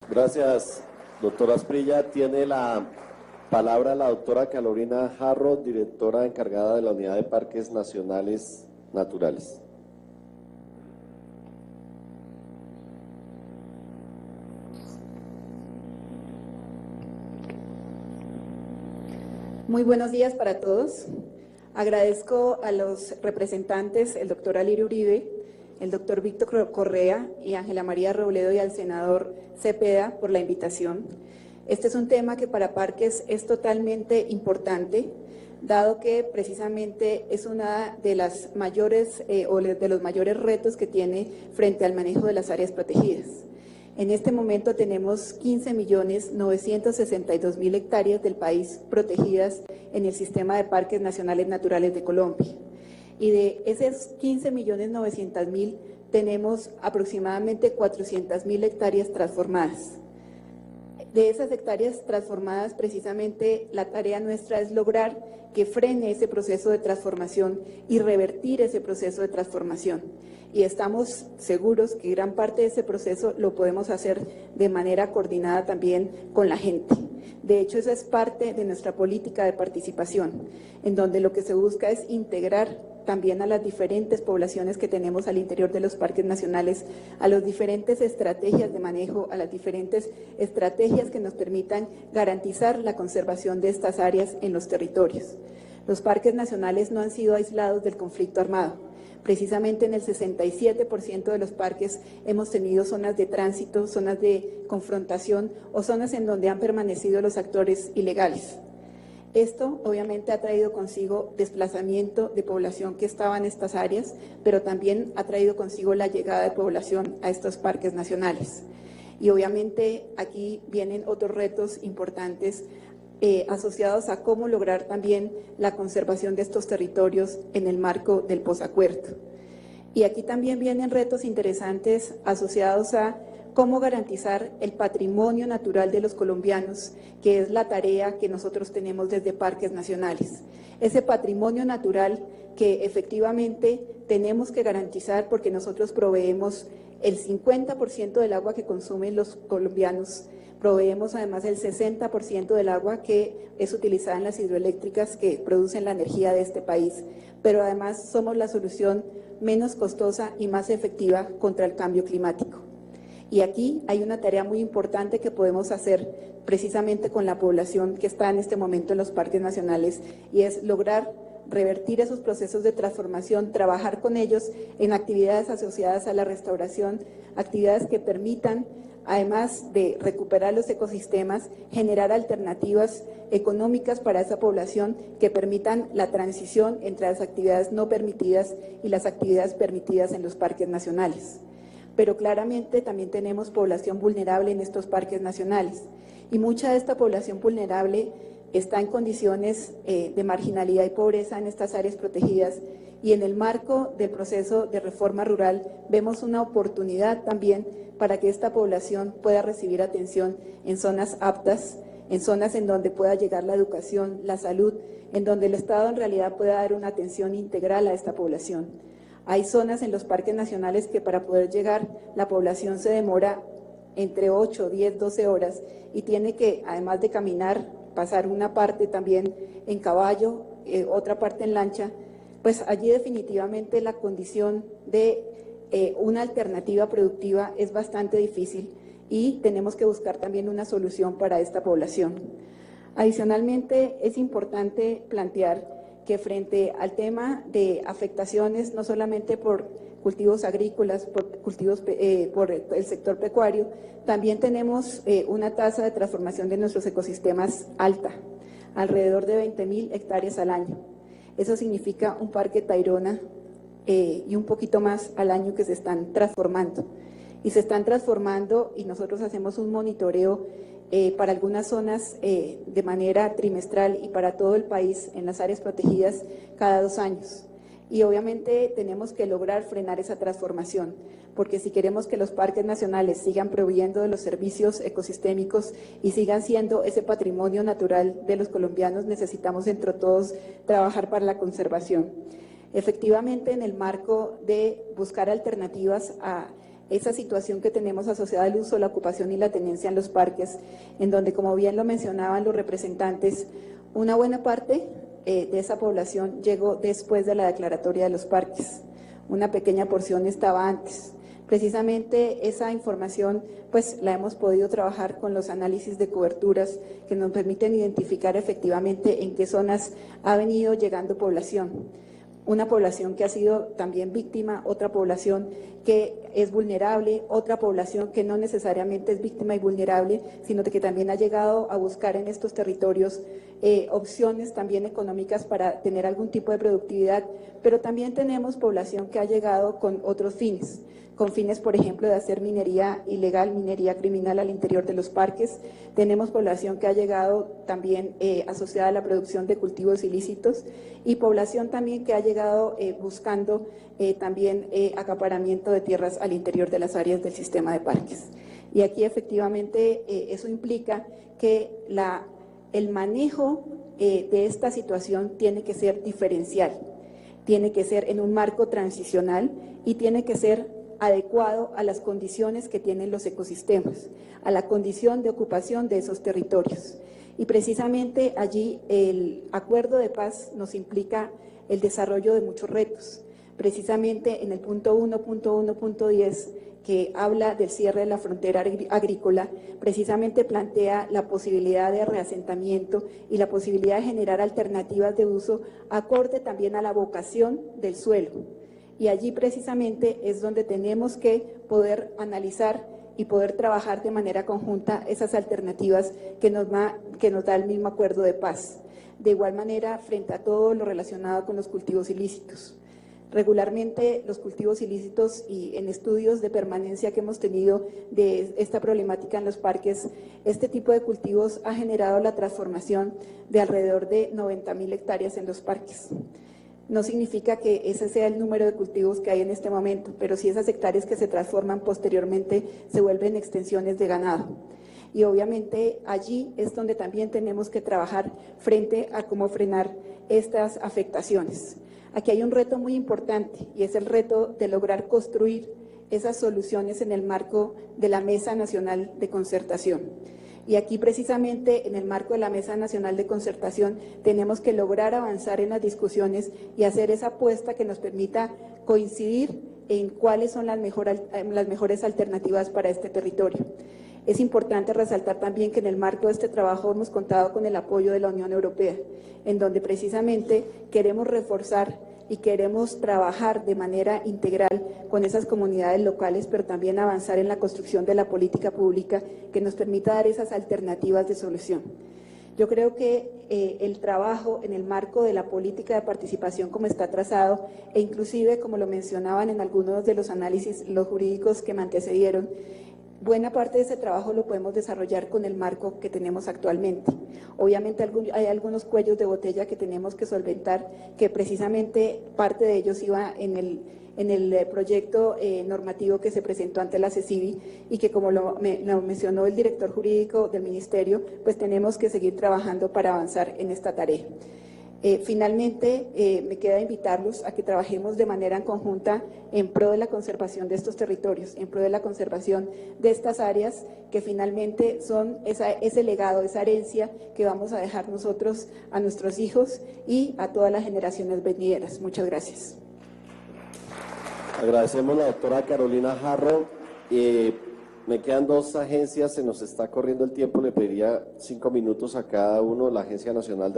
Gracias, doctora Asprilla. Tiene la palabra la doctora Carolina Jarro, directora encargada de la Unidad de Parques Nacionales Naturales. Muy buenos días para todos. Agradezco a los representantes, el doctor Alirio Uribe, el doctor Víctor Correa y Ángela María Robledo, y al senador Cepeda por la invitación. Este es un tema que para Parques es totalmente importante, dado que precisamente es una de las mayores o de los mayores retos que tiene frente al manejo de las áreas protegidas. En este momento tenemos 15.962.000 hectáreas del país protegidas en el Sistema de Parques Nacionales Naturales de Colombia. Y de esos 15.900.000 tenemos aproximadamente 400.000 hectáreas transformadas. De esas hectáreas transformadas, precisamente la tarea nuestra es lograr que frene ese proceso de transformación y revertir ese proceso de transformación. Y estamos seguros que gran parte de ese proceso lo podemos hacer de manera coordinada también con la gente. De hecho, esa es parte de nuestra política de participación, en donde lo que se busca es integrar también a las diferentes poblaciones que tenemos al interior de los parques nacionales, a las diferentes estrategias de manejo, a las diferentes estrategias que nos permitan garantizar la conservación de estas áreas en los territorios. Los parques nacionales no han sido aislados del conflicto armado. Precisamente en el 67% de los parques hemos tenido zonas de tránsito, zonas de confrontación o zonas en donde han permanecido los actores ilegales. Esto obviamente ha traído consigo desplazamiento de población que estaba en estas áreas, pero también ha traído consigo la llegada de población a estos parques nacionales. Y obviamente aquí vienen otros retos importantes asociados a cómo lograr también la conservación de estos territorios en el marco del posacuerdo. Y aquí también vienen retos interesantes asociados a cómo garantizar el patrimonio natural de los colombianos, que es la tarea que nosotros tenemos desde Parques Nacionales. Ese patrimonio natural que efectivamente tenemos que garantizar porque nosotros proveemos el 50% del agua que consumen los colombianos, proveemos además el 60% del agua que es utilizada en las hidroeléctricas que producen la energía de este país, pero además somos la solución menos costosa y más efectiva contra el cambio climático. Y aquí hay una tarea muy importante que podemos hacer precisamente con la población que está en este momento en los parques nacionales, y es lograr revertir esos procesos de transformación, trabajar con ellos en actividades asociadas a la restauración, actividades que permitan, además de recuperar los ecosistemas, generar alternativas económicas para esa población que permitan la transición entre las actividades no permitidas y las actividades permitidas en los parques nacionales. Pero claramente también tenemos población vulnerable en estos parques nacionales, y mucha de esta población vulnerable está en condiciones de marginalidad y pobreza en estas áreas protegidas, y en el marco del proceso de reforma rural vemos una oportunidad también para que esta población pueda recibir atención en zonas aptas, en zonas en donde pueda llegar la educación, la salud, en donde el Estado en realidad pueda dar una atención integral a esta población. Hay zonas en los parques nacionales que para poder llegar la población se demora entre 8, 10, 12 horas y tiene que, además de caminar, pasar una parte también en caballo, otra parte en lancha. Pues allí definitivamente la condición de una alternativa productiva es bastante difícil y tenemos que buscar también una solución para esta población. Adicionalmente, es importante plantear que frente al tema de afectaciones, no solamente por cultivos agrícolas, por el sector pecuario, también tenemos una tasa de transformación de nuestros ecosistemas alta, alrededor de 20.000 hectáreas al año. Eso significa un parque Tayrona y un poquito más al año que se están transformando. Y se están transformando y nosotros hacemos un monitoreo para algunas zonas de manera trimestral y para todo el país en las áreas protegidas cada 2 años. Y obviamente tenemos que lograr frenar esa transformación, porque si queremos que los parques nacionales sigan proveyendo de los servicios ecosistémicos y sigan siendo ese patrimonio natural de los colombianos, necesitamos entre todos trabajar para la conservación. Efectivamente, en el marco de buscar alternativas a esa situación que tenemos asociada al uso, la ocupación y la tenencia en los parques, en donde, como bien lo mencionaban los representantes, una buena parte de esa población llegó después de la declaratoria de los parques. Una pequeña porción estaba antes. Precisamente esa información pues la hemos podido trabajar con los análisis de coberturas que nos permiten identificar efectivamente en qué zonas ha venido llegando población. Una población que ha sido también víctima, otra población que es vulnerable, otra población que no necesariamente es víctima y vulnerable, sino que también ha llegado a buscar en estos territorios opciones también económicas para tener algún tipo de productividad, pero también tenemos población que ha llegado con otros fines, con fines, por ejemplo, de hacer minería ilegal, minería criminal al interior de los parques. Tenemos población que ha llegado también asociada a la producción de cultivos ilícitos y población también que ha llegado buscando también acaparamiento de tierras al interior de las áreas del sistema de parques. Y aquí efectivamente eso implica que el manejo de esta situación tiene que ser diferencial, tiene que ser en un marco transicional y tiene que ser adecuado a las condiciones que tienen los ecosistemas, a la condición de ocupación de esos territorios. Y precisamente allí el acuerdo de paz nos implica el desarrollo de muchos retos. Precisamente en el punto 1.1.10, que habla del cierre de la frontera agrícola, precisamente plantea la posibilidad de reasentamiento y la posibilidad de generar alternativas de uso acorde también a la vocación del suelo. Y allí precisamente es donde tenemos que poder analizar y poder trabajar de manera conjunta esas alternativas que nos da el mismo acuerdo de paz. De igual manera, frente a todo lo relacionado con los cultivos ilícitos. Regularmente los cultivos ilícitos y en estudios de permanencia que hemos tenido de esta problemática en los parques, este tipo de cultivos ha generado la transformación de alrededor de 90.000 hectáreas en los parques. No significa que ese sea el número de cultivos que hay en este momento, pero sí esas hectáreas que se transforman posteriormente se vuelven extensiones de ganado. Y obviamente allí es donde también tenemos que trabajar frente a cómo frenar estas afectaciones. Aquí hay un reto muy importante y es el reto de lograr construir esas soluciones en el marco de la Mesa Nacional de Concertación. Y aquí precisamente en el marco de la Mesa Nacional de Concertación tenemos que lograr avanzar en las discusiones y hacer esa apuesta que nos permita coincidir en cuáles son las mejores alternativas para este territorio. Es importante resaltar también que en el marco de este trabajo hemos contado con el apoyo de la Unión Europea, en donde precisamente queremos reforzar y queremos trabajar de manera integral con esas comunidades locales, pero también avanzar en la construcción de la política pública que nos permita dar esas alternativas de solución. Yo creo que el trabajo en el marco de la política de participación como está trazado, e inclusive como lo mencionaban en algunos de los análisis, los jurídicos que me antecedieron, buena parte de ese trabajo lo podemos desarrollar con el marco que tenemos actualmente. Obviamente hay algunos cuellos de botella que tenemos que solventar, que precisamente parte de ellos iba en el proyecto normativo que se presentó ante la CECIBI y que, como lo mencionó el director jurídico del ministerio, pues tenemos que seguir trabajando para avanzar en esta tarea. Finalmente, me queda invitarlos a que trabajemos de manera conjunta en pro de la conservación de estos territorios, en pro de la conservación de estas áreas que finalmente son ese legado, esa herencia que vamos a dejar nosotros a nuestros hijos y a todas las generaciones venideras. Muchas gracias. Agradecemos a la doctora Carolina Jarro. Me quedan dos agencias, se nos está corriendo el tiempo, le pediría 5 minutos a cada uno, la Agencia Nacional de